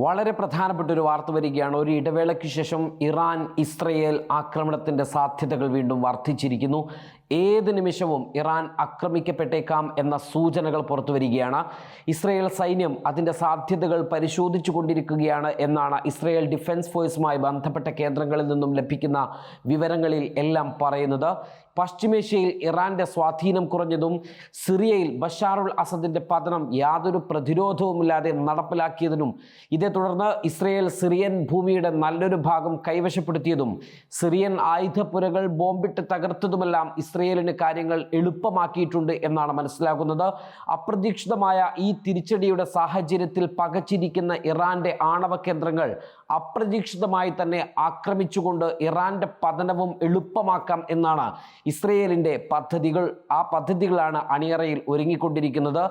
വളരെ പ്രധാനപ്പെട്ട ഒരു വാർത്ത വരികയാണ്. ഒരു ഇടവേളയ്ക്ക് ശേഷം ഇറാൻ ഇസ്രയേൽ ആക്രമണത്തിൻ്റെ സാധ്യതകൾ വീണ്ടും വർദ്ധിച്ചിരിക്കുന്നു. ഏത് നിമിഷവും ഇറാൻ ആക്രമിക്കപ്പെട്ടേക്കാം എന്ന സൂചനകൾ പുറത്തു വരികയാണ്. ഇസ്രയേൽ സൈന്യം അതിൻ്റെ സാധ്യതകൾ പരിശോധിച്ചു കൊണ്ടിരിക്കുകയാണ് എന്നാണ് ഇസ്രയേൽ ഡിഫൻസ് ഫോഴ്സുമായി ബന്ധപ്പെട്ട കേന്ദ്രങ്ങളിൽ നിന്നും ലഭിക്കുന്ന വിവരങ്ങളിൽ എല്ലാം പറയുന്നത്. പശ്ചിമേഷ്യയിൽ ഇറാന്റെ സ്വാധീനം കുറഞ്ഞതും സിറിയയിൽ ബഷാറുൽ അസദിന്റെ പതനം യാതൊരു പ്രതിരോധവുമില്ലാതെ നടപ്പിലാക്കിയതിനും ഇതേ തുടർന്ന് ഇസ്രയേൽ സിറിയൻ ഭൂമിയുടെ നല്ലൊരു ഭാഗം കൈവശപ്പെടുത്തിയതും സിറിയൻ ആയുധപ്പുരകൾ ബോംബിട്ട് തകർത്തതുമെല്ലാം ഇസ്രയേലിന് കാര്യങ്ങൾ എളുപ്പമാക്കിയിട്ടുണ്ട് എന്നാണ് മനസ്സിലാകുന്നത്. അപ്രതീക്ഷിതമായ ഈ തിരിച്ചടിയുടെ സാഹചര്യത്തിൽ പകച്ചിരിക്കുന്ന ഇറാന്റെ ആണവ കേന്ദ്രങ്ങൾ അപ്രതീക്ഷിതമായി തന്നെ ആക്രമിച്ചുകൊണ്ട് ഇറാന്റെ പതനവും എളുപ്പമാക്കാം എന്നാണ് ഇസ്രയേലിന്റെ പദ്ധതികൾ. ആ പദ്ധതികളാണ് അണിയറയിൽ ഒരുങ്ങിക്കൊണ്ടിരിക്കുന്നത്.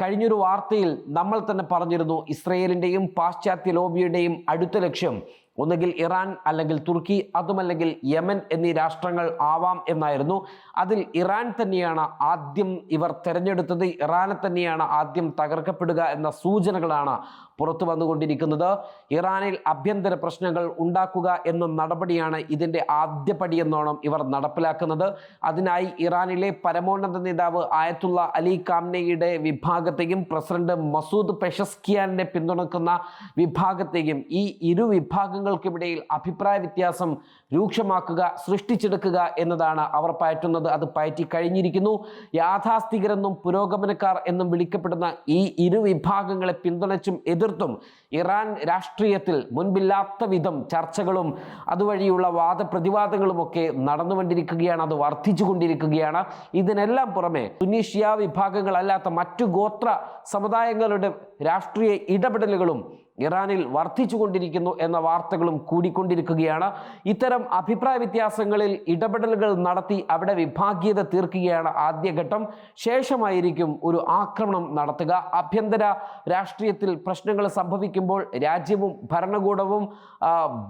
കഴിഞ്ഞൊരു വാർത്തയിൽ നമ്മൾ തന്നെ പറഞ്ഞിരുന്നു, ഇസ്രയേലിന്റെയും പാശ്ചാത്യ ലോബിയുടെയും അടുത്ത ലക്ഷ്യം ഒന്നുകിൽ ഇറാൻ, അല്ലെങ്കിൽ തുർക്കി, അതുമല്ലെങ്കിൽ യമൻ എന്നീ രാഷ്ട്രങ്ങൾ ആവാം എന്നായിരുന്നു. അതിൽ ഇറാൻ തന്നെയാണ് ആദ്യം ഇവർ തെരഞ്ഞെടുത്തത്. ഇറാനെ തന്നെയാണ് ആദ്യം തകർക്കപ്പെടുക എന്ന സൂചനകളാണ് പുറത്തു വന്നുകൊണ്ടിരിക്കുന്നത്. ഇറാനിൽ ആഭ്യന്തര പ്രശ്നങ്ങൾ ഉണ്ടാക്കുക എന്ന നടപടിയാണ് ഇതിൻ്റെ ആദ്യപടി എന്നോണം ഇവർ നടപ്പിലാക്കുന്നത്. അതിനായി ഇറാനിലെ പരമോന്നത നേതാവ് ആയത്തുള്ള അലി ഖാംനെയുടെ വിഭാഗത്തെയും പ്രസിഡന്റ് മസൂദ് പെഷസ്കിയാനെ പിന്തുണക്കുന്ന വിഭാഗത്തെയും ഈ ഇരു വിഭാഗങ്ങൾക്കിടയിൽ അഭിപ്രായ വ്യത്യാസം രൂക്ഷമാക്കുക, സൃഷ്ടിച്ചെടുക്കുക എന്നതാണ് അവർ പയറ്റുന്നത്. അത് പയറ്റി കഴിഞ്ഞിരിക്കുന്നു. യാഥാസ്ഥികരെന്നും പുരോഗമനക്കാർ എന്നും വിളിക്കപ്പെടുന്ന ഈ ഇരു വിഭാഗങ്ങളെ പിന്തുണച്ചും എതിർത്തും ഇറാൻ രാഷ്ട്രീയത്തിൽ മുൻപില്ലാത്ത വിധം ചർച്ചകളും അതുവഴിയുള്ള വാദപ്രതിവാദങ്ങളുമൊക്കെ നടന്നുകൊണ്ടിരിക്കുകയാണ്. അത് വർദ്ധിച്ചുകൊണ്ടിരിക്കുകയാണ്. ഇതിനെല്ലാം പുറമെ സുന്നി ഷിയ വിഭാഗങ്ങളല്ലാത്ത മറ്റു ഗോത്ര സമുദായങ്ങളുടെ രാഷ്ട്രീയ ഇടപെടലുകളും ഇറാനിൽ വർദ്ധിച്ചുകൊണ്ടിരിക്കുന്നു എന്ന വാർത്തകളും കൂടിക്കൊണ്ടിരിക്കുകയാണ്. ഇത്തരം അഭിപ്രായ വ്യത്യാസങ്ങളിൽ ഇടപെടലുകൾ നടത്തി അവിടെ വിഭാഗീയത തീർക്കുകയാണ് ആദ്യഘട്ടം. ശേഷമായിരിക്കും ഒരു ആക്രമണം നടത്തുക. ആഭ്യന്തര രാഷ്ട്രീയത്തിൽ പ്രശ്നങ്ങൾ സംഭവിക്കുമ്പോൾ രാജ്യവും ഭരണകൂടവും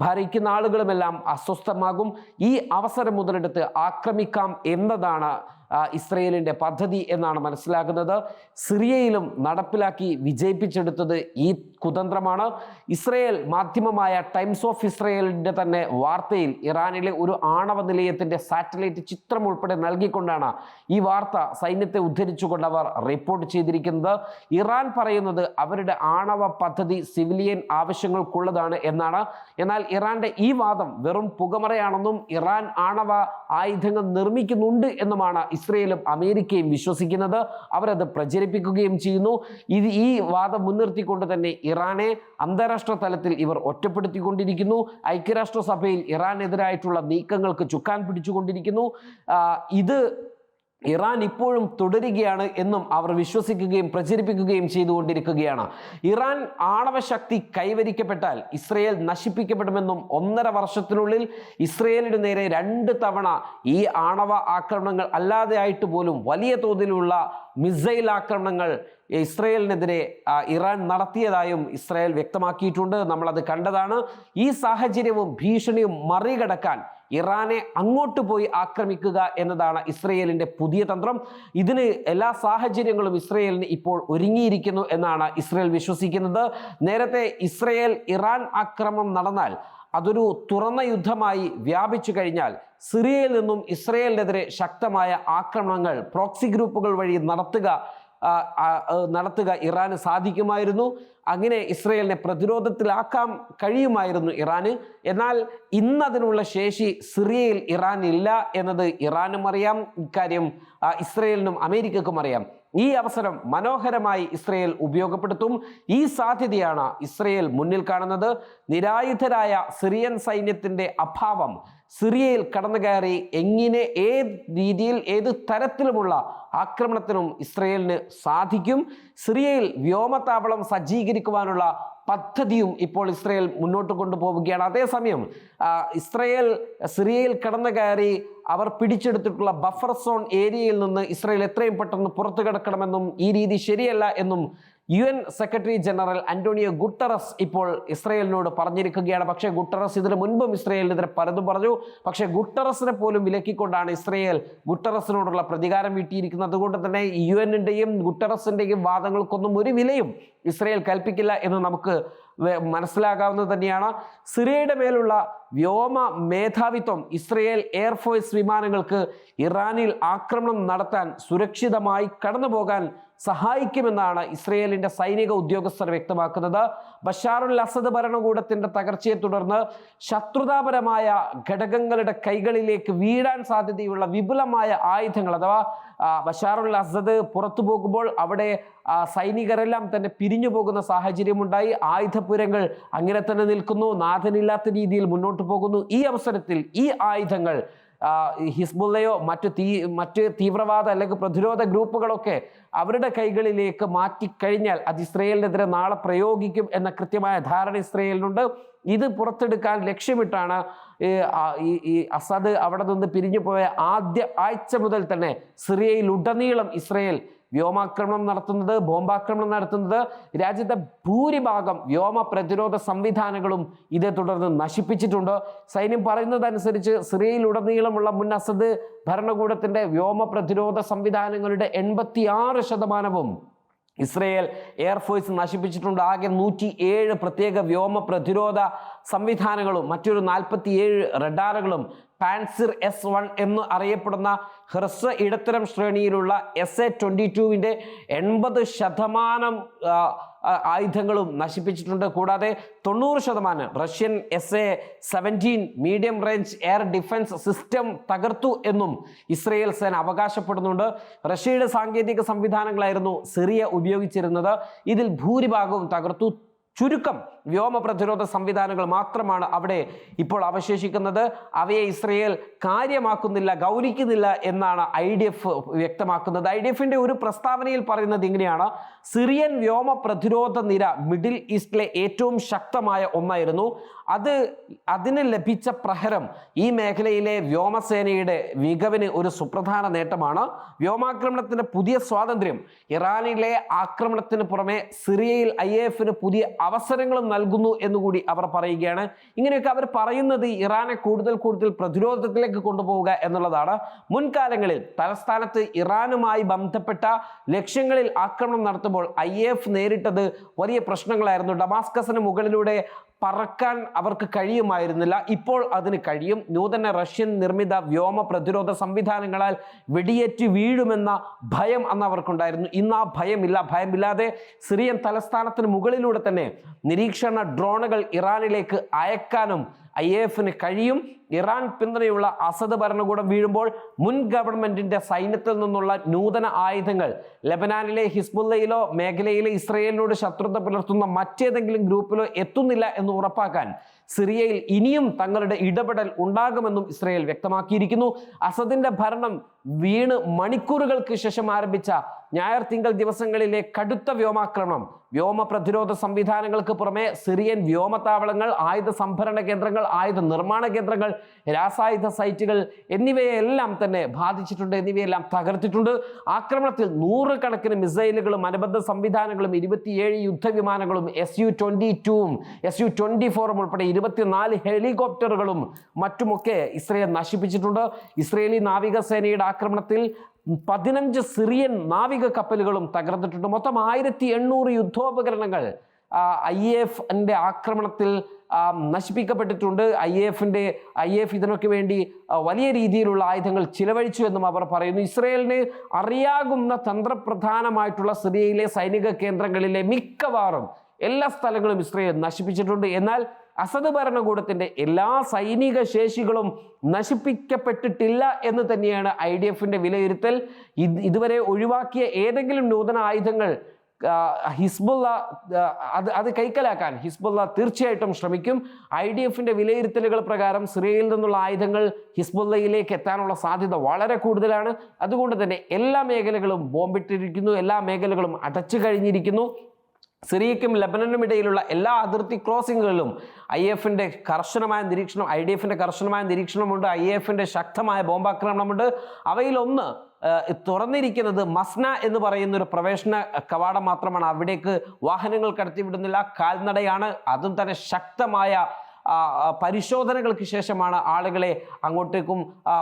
ഭരിക്കുന്ന ആളുകളുമെല്ലാം അസ്വസ്ഥമാകും. ഈ അവസരം മുതലെടുത്ത് ആക്രമിക്കാം എന്നതാണ് ഇസ്രയേലിന്റെ പദ്ധതി എന്നാണ് മനസ്സിലാക്കുന്നത്. സിറിയയിലും നടപ്പിലാക്കി വിജയിപ്പിച്ചെടുത്തത് ഈ കുതന്ത്രമാണ്. ഇസ്രയേൽ മാധ്യമമായ ടൈംസ് ഓഫ് ഇസ്രയേലിന്റെ തന്നെ വാർത്തയിൽ ഇറാനിലെ ഒരു ആണവ നിലയത്തിന്റെ സാറ്റലൈറ്റ് ചിത്രം ഉൾപ്പെടെ നൽകിക്കൊണ്ടാണ് ഈ വാർത്ത സൈന്യത്തെ ഉദ്ധരിച്ചുകൊണ്ട് അവർ റിപ്പോർട്ട് ചെയ്തിരിക്കുന്നത്. ഇറാൻ പറയുന്നത് അവരുടെ ആണവ പദ്ധതി സിവിലിയൻ ആവശ്യങ്ങൾക്കുള്ളതാണ് എന്നാണ്. എന്നാൽ ഇറാന്റെ ഈ വാദം വെറും പുകമറയാണെന്നും ഇറാൻ ആണവ ആയുധങ്ങൾ നിർമ്മിക്കുന്നുണ്ട് എന്നുമാണ് ഇസ്രയേലും അമേരിക്കയും വിശ്വസിക്കുന്നത്. അവരത് പ്രചരിപ്പിക്കുകയും ചെയ്യുന്നു. ഈ വാദം മുൻനിർത്തിക്കൊണ്ട് തന്നെ ഇറാനെ അന്താരാഷ്ട്ര തലത്തിൽ ഇവർ ഒറ്റപ്പെടുത്തിക്കൊണ്ടിരിക്കുന്നു. ഐക്യരാഷ്ട്രസഭയിൽ ഇറാനെതിരായിട്ടുള്ള നീക്കങ്ങൾക്ക് ചുക്കാൻ പിടിച്ചുകൊണ്ടിരിക്കുന്നു. ഇത് ഇറാൻ ഇപ്പോഴും തുടരുകയാണ് എന്നും അവർ വിശ്വസിക്കുകയും പ്രചരിപ്പിക്കുകയും ചെയ്തുകൊണ്ടിരിക്കുകയാണ്. ഇറാൻ ആണവശക്തി കൈവരിക്കപ്പെട്ടാൽ ഇസ്രയേൽ നശിപ്പിക്കപ്പെടുമെന്നും 1.5 വർഷത്തിനുള്ളിൽ ഇസ്രയേലിന് നേരെ 2 തവണ ഈ ആണവ ആക്രമണങ്ങൾ അല്ലാതെ ആയിട്ട് പോലും വലിയ തോതിലുള്ള മിസൈൽ ആക്രമണങ്ങൾ ഇസ്രയേലിനെതിരെ ഇറാൻ നടത്തിയതായും ഇസ്രയേൽ വ്യക്തമാക്കിയിട്ടുണ്ട്. നമ്മളത് കണ്ടതാണ്. ഈ സാഹചര്യവും ഭീഷണിയും മറികടക്കാൻ ഇറാനെ അങ്ങോട്ട് പോയി ആക്രമിക്കുക എന്നതാണ് ഇസ്രയേലിന്റെ പുതിയ തന്ത്രം. ഇതിന് എല്ലാ സാഹചര്യങ്ങളും ഇസ്രയേലിന് ഇപ്പോൾ ഒരുങ്ങിയിരിക്കുന്നു എന്നാണ് ഇസ്രയേൽ വിശ്വസിക്കുന്നത്. നേരത്തെ ഇസ്രയേൽ ഇറാൻ ആക്രമണം നടന്നാൽ അതൊരു തുറന്ന യുദ്ധമായി വ്യാപിച്ചു കഴിഞ്ഞാൽ സിറിയയിൽ നിന്നും ഇസ്രയേലിനെതിരെ ശക്തമായ ആക്രമണങ്ങൾ പ്രോക്സി ഗ്രൂപ്പുകൾ വഴി നടത്തുക ഇറാന് സാധിക്കുമായിരുന്നു. അങ്ങനെ ഇസ്രയേലിനെ പ്രതിരോധത്തിലാക്കാൻ കഴിയുമായിരുന്നു ഇറാന്. എന്നാൽ ഇന്നതിനുള്ള ശേഷി സിറിയയിൽ ഇറാൻ ഇല്ല എന്നത് ഇറാനും അറിയാം. ഇക്കാര്യം ഇസ്രയേലിനും അമേരിക്കക്കും അറിയാം. ഈ അവസരം മനോഹരമായി ഇസ്രയേൽ ഉപയോഗപ്പെടുത്തും. ഈ സാധ്യതയാണ് ഇസ്രയേൽ മുന്നിൽ കാണുന്നത്. നിരായുധരായ സിറിയൻ സൈന്യത്തിന്റെ അഭാവം സിറിയയിൽ കടന്നു കയറി എങ്ങനെ ഏത് രീതിയിൽ ഏത് തരത്തിലുമുള്ള ആക്രമണത്തിനും ഇസ്രയേലിന് സാധിക്കും. സിറിയയിൽ വ്യോമതാവളം സജ്ജീകരിക്കുവാനുള്ള പദ്ധതിയും ഇപ്പോൾ ഇസ്രയേൽ മുന്നോട്ട് കൊണ്ടുപോവുകയാണ്. അതേസമയം ഇസ്രയേൽ സിറിയയിൽ കടന്നു കയറി അവർ പിടിച്ചെടുത്തിട്ടുള്ള ബഫർ സോൺ ഏരിയയിൽ നിന്ന് ഇസ്രയേൽ എത്രയും പെട്ടെന്ന് പുറത്തു കിടക്കണമെന്നും ഈ രീതി ശരിയല്ല എന്നും UN secretary general Antonio Guterres ഇപ്പോൾ ഇസ്രയേലിനോട് പറഞ്ഞിരിക്കുകയാണ്. പക്ഷേ ഗുട്ടറസ് ഇതിനു മുൻപും ഇസ്രയേലിനെതിരെ പലതും പറഞ്ഞു. പക്ഷേ ഗുട്ടറസിനെ പോലും വിലക്കിക്കൊണ്ടാണ് ഇസ്രയേൽ ഗുട്ടറസിനോടുള്ള പ്രതികാരം വീട്ടിയിരിക്കുന്നത്. അതുകൊണ്ട് തന്നെ UN-ന്റെയും ഗുട്ടറസിന്റെയും വാദങ്ങൾക്കൊന്നും ഒരു വിലയും ഇസ്രയേൽ കൽപ്പിക്കില്ല എന്ന് നമുക്ക് മനസ്സിലാകാവുന്നത് തന്നെയാണ്. സിറിയയുടെ മേലുള്ള വ്യോമ മേധാവിത്വം ഇസ്രയേൽ എയർഫോഴ്സ് വിമാനങ്ങൾക്ക് ഇറാനിൽ ആക്രമണം നടത്താൻ സുരക്ഷിതമായി കടന്നുപോകാൻ സഹായിക്കുമെന്നാണ് ഇസ്രയേലിന്റെ സൈനിക ഉദ്യോഗസ്ഥർ വ്യക്തമാക്കുന്നത്. ബഷാറുൽ അസദ് ഭരണകൂടത്തിന്റെ തകർച്ചയെ തുടർന്ന് ശത്രുതാപരമായ ഘടകങ്ങളുടെ കൈകളിലേക്ക് വീഴാൻ സാധ്യതയുള്ള വിപുലമായ ആയുധങ്ങൾ, അഥവാ ബഷാറുൽ അസദ് പുറത്തു പോകുമ്പോൾ അവിടെ സൈനികരെല്ലാം തന്നെ പിരിഞ്ഞു പോകുന്ന സാഹചര്യമുണ്ടായി. ആയുധപുരങ്ങൾ അങ്ങനെ തന്നെ നിൽക്കുന്നു, നാഥനില്ലാത്ത രീതിയിൽ മുന്നോട്ട് പോകുന്നു. ഈ അവസരത്തിൽ ഈ ആയുധങ്ങൾ ഹിസ്ബുള്ളയോ മറ്റ് തീവ്രവാദ അല്ലെങ്കിൽ പ്രതിരോധ ഗ്രൂപ്പുകളൊക്കെ അവരുടെ കൈകളിലേക്ക് മാറ്റിക്കഴിഞ്ഞാൽ അത് ഇസ്രയേലിനെതിരെ നാളെ പ്രയോഗിക്കും എന്ന കൃത്യമായ ധാരണ ഇസ്രയേലിനുണ്ട്. ഇത് പുറത്തെടുക്കാൻ ലക്ഷ്യമിട്ടാണ് ഈ അസദ് അവിടെ നിന്ന് പിരിഞ്ഞു പോയ ആദ്യ ആഴ്ച മുതൽ തന്നെ സിറിയയിൽ ഉടനീളം ഇസ്രയേൽ വ്യോമാക്രമണം നടത്തുന്നത്, ബോംബാക്രമണം നടത്തുന്നത്. രാജ്യത്തെ ഭൂരിഭാഗം വ്യോമ പ്രതിരോധ സംവിധാനങ്ങളും ഇതേ തുടർന്ന് നശിപ്പിച്ചിട്ടുണ്ട്. സൈന്യം പറയുന്നതനുസരിച്ച് സിറിയയിലുടനീളമുള്ള മുൻ അസദ് ഭരണകൂടത്തിന്റെ വ്യോമ പ്രതിരോധ സംവിധാനങ്ങളുടെ 86% ഇസ്രയേൽ എയർഫോഴ്സ് നശിപ്പിച്ചിട്ടുണ്ട്. ആകെ 107 പ്രത്യേക വ്യോമ പ്രതിരോധ സംവിധാനങ്ങളും മറ്റൊരു 47 റഡാറുകളും പാൻസിർ S-1 എന്ന് അറിയപ്പെടുന്ന ഹ്രസ്വ ഇടത്തരം ശ്രേണിയിലുള്ള SA-22-ന്റെ 80% ആയുധങ്ങളും നശിപ്പിച്ചിട്ടുണ്ട്. കൂടാതെ 90% Russian SA-17 medium range air defence system തകർത്തു എന്നും ഇസ്രയേൽ സേന അവകാശപ്പെടുന്നുണ്ട്. റഷ്യയുടെ സാങ്കേതിക സംവിധാനങ്ങളായിരുന്നു സിറിയ ഉപയോഗിച്ചിരുന്നത്. ഇതിൽ ഭൂരിഭാഗവും തകർത്തു. ചുരുക്കം വ്യോമ പ്രതിരോധ സംവിധാനങ്ങൾ മാത്രമാണ് അവിടെ ഇപ്പോൾ അവശേഷിക്കുന്നത്. അവയെ ഇസ്രയേൽ കാര്യമാക്കുന്നില്ല, ഗൗനിക്കുന്നില്ല എന്നാണ് IDF വ്യക്തമാക്കുന്നത്. IDF-ന്റെ ഒരു പ്രസ്താവനയിൽ പറയുന്നത് ഇങ്ങനെയാണ്: സിറിയൻ വ്യോമ പ്രതിരോധ നിര മിഡിൽ ഈസ്റ്റിലെ ഏറ്റവും ശക്തമായ ഒന്നായിരുന്നു. അതിന് ലഭിച്ച പ്രഹരം ഈ മേഖലയിലെ വ്യോമസേനയുടെ മികവിന് ഒരു സുപ്രധാന നേട്ടമാണ്. വ്യോമാക്രമണത്തിന്റെ പുതിയ സ്വാതന്ത്ര്യം ഇറാനിലെ ആക്രമണത്തിന് പുറമെ സിറിയയിൽ IAF-ന് പുതിയ അവസരങ്ങളും നൽകുന്നു എന്നുകൂടി അവർ പറയുകയാണ്. ഇങ്ങനെയൊക്കെ അവർ പറയുന്നത് ഇറാനെ കൂടുതൽ പ്രതിരോധത്തിലേക്ക് കൊണ്ടുപോവുക എന്നുള്ളതാണ്. മുൻകാലങ്ങളിൽ തലസ്ഥാനത്ത് ഇറാനുമായി ബന്ധപ്പെട്ട ലക്ഷ്യങ്ങളിൽ ആക്രമണം നടത്തുമ്പോൾ IAF നേരിട്ടത് വലിയ പ്രശ്നങ്ങളായിരുന്നു. ഡമാസ്കസിന് മുകളിലൂടെ പറക്കാൻ അവർക്ക് കഴിയുമായിരുന്നില്ല. ഇപ്പോൾ അതിന് കഴിയും. നൂതന റഷ്യൻ നിർമ്മിത വ്യോമ പ്രതിരോധ സംവിധാനങ്ങളാൽ വെടിയേറ്റ് വീഴുമെന്ന ഭയം അന്ന് അവർക്കുണ്ടായിരുന്നു. ഇന്ന് ആ ഭയമില്ലാതെ സിറിയൻ തലസ്ഥാനത്തിന് മുകളിലൂടെ തന്നെ നിരീക്ഷണ ഡ്രോണുകൾ ഇറാനിലേക്ക് അയക്കാനും IAF-ന് കഴിയും. ഇറാൻ പിന്തുണയുള്ള അസദ് ഭരണകൂടം വീഴുമ്പോൾ മുൻ ഗവൺമെന്റിന്റെ സൈന്യത്തിൽ നിന്നുള്ള നൂതന ആയുധങ്ങൾ ലെബനാനിലെ ഹിസ്ബുള്ളയിലോ മേഖലയിലെ ഇസ്രയേലിനോട് ശത്രുത പുലർത്തുന്ന മറ്റേതെങ്കിലും ഗ്രൂപ്പിലോ എത്തുന്നില്ല എന്ന് ഉറപ്പാക്കാൻ സിറിയയിൽ ഇനിയും തങ്ങളുടെ ഇടപെടൽ ഉണ്ടാകുമെന്നും ഇസ്രയേൽ വ്യക്തമാക്കിയിരിക്കുന്നു. അസദിന്റെ ഭരണം വീണ് മണിക്കൂറുകൾക്ക് ശേഷം ആരംഭിച്ച ഞായർ തിങ്കൾ ദിവസങ്ങളിലെ കടുത്ത വ്യോമാക്രമണം വ്യോമ പ്രതിരോധ സംവിധാനങ്ങൾക്ക് പുറമെ സിറിയൻ വ്യോമത്താവളങ്ങൾ, ആയുധ സംഭരണ കേന്ദ്രങ്ങൾ, ആയുധ നിർമ്മാണ കേന്ദ്രങ്ങൾ, രാസായുധ സൈറ്റുകൾ എന്നിവയെല്ലാം തന്നെ ബാധിച്ചിട്ടുണ്ട്, എന്നിവയെല്ലാം തകർത്തിട്ടുണ്ട്. ആക്രമണത്തിൽ 100 കണക്കിന് മിസൈലുകളും അനുബന്ധ സംവിധാനങ്ങളും 27 യുദ്ധവിമാനങ്ങളും SU-22-ഉം SU-24-ഉം ഉൾപ്പെടെ 24 ഹെലികോപ്റ്ററുകളും മറ്റുമൊക്കെ ഇസ്രയേൽ നശിപ്പിച്ചിട്ടുണ്ട്. ഇസ്രയേലി നാവികസേനയുടെ ആക്രമണത്തിൽ 15 സിറിയൻ നാവിക കപ്പലുകളും തകർന്നിട്ടുണ്ട്. മൊത്തം 1800 യുദ്ധോപകരണങ്ങൾ IAF-ന്റെ ആക്രമണത്തിൽ നശിപ്പിക്കപ്പെട്ടിട്ടുണ്ട്. IAF ഇതിനൊക്കെ വേണ്ടി വലിയ രീതിയിലുള്ള ആയുധങ്ങൾ ചിലവഴിച്ചു എന്നും അവർ പറയുന്നു. ഇസ്രയേലിന് അറിയാകുന്ന തന്ത്രപ്രധാനമായിട്ടുള്ള സിറിയയിലെ സൈനിക കേന്ദ്രങ്ങളിലെ മിക്കവാറും എല്ലാ സ്ഥലങ്ങളും ഇസ്രയേൽ നശിപ്പിച്ചിട്ടുണ്ട്. എന്നാൽ അസദ് ഭരണകൂടത്തിന്റെ എല്ലാ സൈനിക ശേഷികളും നശിപ്പിക്കപ്പെട്ടിട്ടില്ല എന്ന് തന്നെയാണ് IDF-ന്റെ വിലയിരുത്തൽ. ഇതുവരെ ഒഴിവാക്കിയ ഏതെങ്കിലും നൂതന ആയുധങ്ങൾ ഹിസ്ബുള്ള അത് കൈക്കലാക്കാൻ ഹിസ്ബുള്ള തീർച്ചയായിട്ടും ശ്രമിക്കും. IDF-ന്റെ വിലയിരുത്തലുകൾ പ്രകാരം സിറിയയിൽ നിന്നുള്ള ആയുധങ്ങൾ ഹിസ്ബുള്ളയിലേക്ക് എത്താനുള്ള സാധ്യത വളരെ കൂടുതലാണ്. അതുകൊണ്ട് തന്നെ എല്ലാ മേഖലകളും ബോംബിട്ടിരിക്കുന്നു, എല്ലാ മേഖലകളും അടച്ചു കഴിഞ്ഞിരിക്കുന്നു. സിറിയയ്ക്കും ലബനനും ഇടയിലുള്ള എല്ലാ അതിർത്തി ക്രോസിങ്ങുകളിലും IDF-ന്റെ കർശനമായ നിരീക്ഷണമുണ്ട്. IAF-ന്റെ ശക്തമായ ബോംബാക്രമണമുണ്ട്. അവയിലൊന്ന് തുറന്നിരിക്കുന്നത് മസ്ന എന്ന് പറയുന്ന ഒരു പ്രവേശന കവാടം മാത്രമാണ്. അവിടേക്ക് വാഹനങ്ങൾ കടത്തിവിടുന്നില്ല, കാൽനടയാണ്. അതും തന്നെ ശക്തമായ പരിശോധനകൾക്ക് ശേഷമാണ് ആളുകളെ അങ്ങോട്ടേക്കും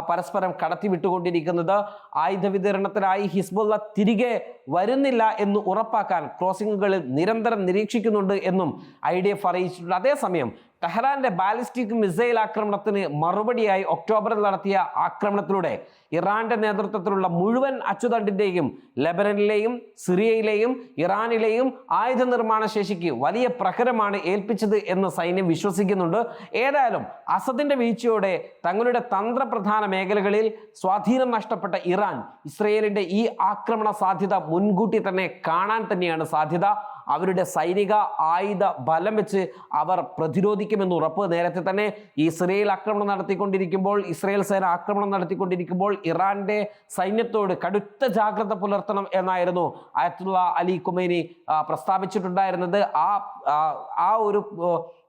പരസ്പരം കടത്തിവിട്ടുകൊണ്ടിരിക്കുന്നത്. ആയുധ വിതരണത്തിനായി ഹിസ്ബുള്ള തിരികെ വരുന്നില്ല എന്ന് ഉറപ്പാക്കാൻ ക്രോസിംഗുകളിൽ നിരന്തരം നിരീക്ഷിക്കുന്നുണ്ട് എന്നും IDF അറിയിച്ചിട്ടുണ്ട്. അതേസമയം ടെഹ്റാന്റെ ബാലിസ്റ്റിക് മിസൈൽ ആക്രമണത്തിന് മറുപടിയായി ഒക്ടോബറിൽ നടത്തിയ ആക്രമണത്തിലൂടെ ഇറാന്റെ നേതൃത്വത്തിലുള്ള മുഴുവൻ അച്ചുതണ്ടിന്റെയും ലെബനനിലെയും സിറിയയിലെയും ഇറാനിലെയും ആയുധ നിർമ്മാണ ശേഷിക്ക് വലിയ പ്രഹരമാണ് ഏൽപ്പിച്ചത് എന്ന് സൈന്യം വിശ്വസിക്കുന്നുണ്ട്. ഏതായാലും അസദിന്റെ വീഴ്ചയോടെ തങ്ങളുടെ തന്ത്രപ്രധാന മേഖലകളിൽ സ്വാധീനം നഷ്ടപ്പെട്ട ഇറാൻ ഇസ്രയേലിന്റെ ഈ ആക്രമണ സാധ്യത മുൻകൂട്ടി തന്നെ കാണാൻ തന്നെയാണ് സാധ്യത. അവരുടെ സൈനിക ആയുധ ബലം വെച്ച് അവർ പ്രതിരോധിക്കുമെന്ന് ഉറപ്പ്. നേരത്തെ തന്നെ ഇസ്രയേൽ ആക്രമണം നടത്തിക്കൊണ്ടിരിക്കുമ്പോൾ, ഇസ്രയേൽ സേന ആക്രമണം നടത്തിക്കൊണ്ടിരിക്കുമ്പോൾ ഇറാന്റെ സൈന്യത്തോട് കടുത്ത ജാഗ്രത പുലർത്തണം എന്നായിരുന്നു അയത്തുള്ള അലി ഖുമൈനി പ്രസ്താവിച്ചിട്ടുണ്ടായിരുന്നത്. ആ ഒരു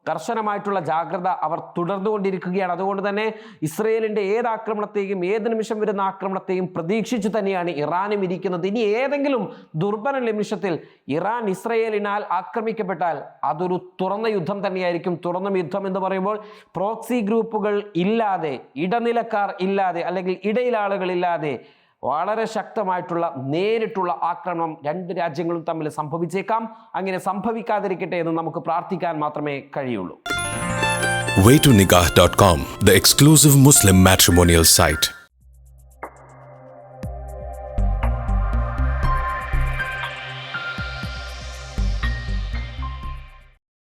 കർശനമായിട്ടുള്ള ജാഗ്രത അവർ തുടർന്നുകൊണ്ടിരിക്കുകയാണ്. അതുകൊണ്ട് തന്നെ ഇസ്രയേലിന്റെ ഏത് ആക്രമണത്തെയും, ഏത് നിമിഷം വരുന്ന ആക്രമണത്തെയും പ്രതീക്ഷിച്ചു തന്നെയാണ് ഇറാനും ഇരിക്കുന്നത്. ഇനി ഏതെങ്കിലും ദുർബല നിമിഷത്തിൽ ഇറാൻ ഇസ്രയേലിനാൽ ആക്രമിക്കപ്പെട്ടാൽ അതൊരു തുറന്ന യുദ്ധം തന്നെയായിരിക്കും. തുറന്ന യുദ്ധം എന്ന് പറയുമ്പോൾ പ്രോക്സി ഗ്രൂപ്പുകൾ ഇല്ലാതെ, ഇടനിലക്കാർ ഇല്ലാതെ, അല്ലെങ്കിൽ ഇടയിലാളുകളില്ലാതെ വളരെ ശക്തമായിട്ടുള്ള നേരിട്ടുള്ള ആക്രമണം രണ്ട് രാജ്യങ്ങളും തമ്മിൽ സംഭവിച്ചേക്കാം. അങ്ങനെ സംഭവിക്കാതിരിക്കട്ടെ എന്ന് നമുക്ക് പ്രാർത്ഥിക്കാൻ മാത്രമേ കഴിയുള്ളൂ. Waytonikah.com, the exclusive Muslim matrimonial site.